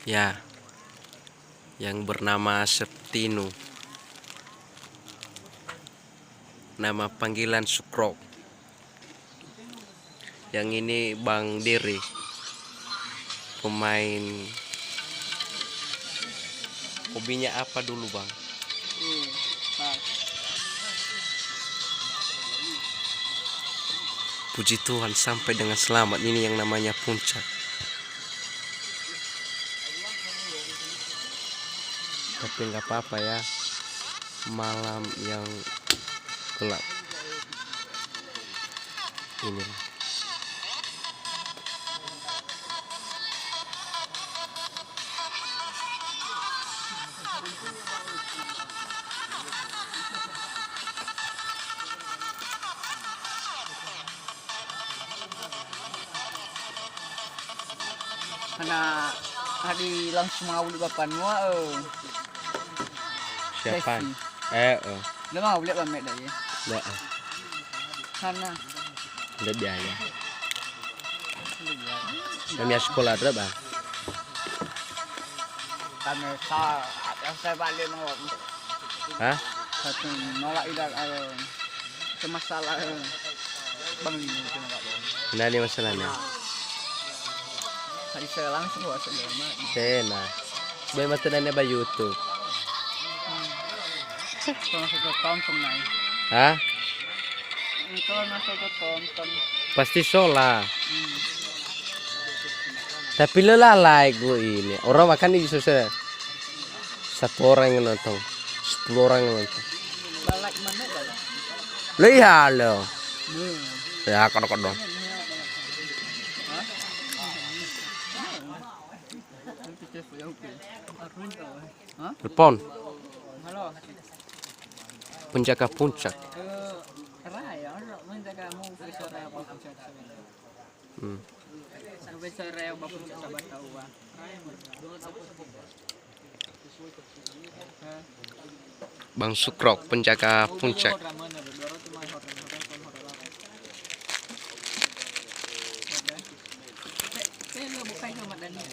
Ya, yang bernama Septino. Nama panggilan Sukrok. Yang ini Bang Diri, pemain. Hobinya apa dulu, Bang? Puji Tuhan sampai dengan selamat. Ini yang namanya puncak. Tapi nggak apa-apa ya, malam yang gelap ini. Karena hari langsung mau di bapak nuah Siapa? Dia mau lihat bamet dah ya. Nggak, Sana. nggak biaya. Kami sekolah berapa? Kami saya balik mau. Hah? Satu nolak idak semasalah bang ini kena Pak Bang. Nah, ini masalahnya. Tadi saya langsung bawa segala. Sena. Sebagai matanannya ba YouTube? Kalau saya tonton naik. Hah? Kalau saya tonton. Pasti sholat. Tapi lelalai gue ini. Orang makan di susah. Satu orang yang nonton, 10 orang yang nonton. Balak mana balak? Lihat lo. Ya kadang-kadang. Telepon. Halo. Penjaga puncak. Raya, menjaga mau besar raya apa puncak. Besar raya apa puncak sabar tahu ba. Bang Sukrok, penjaga puncak. Saya bukan sama Dani.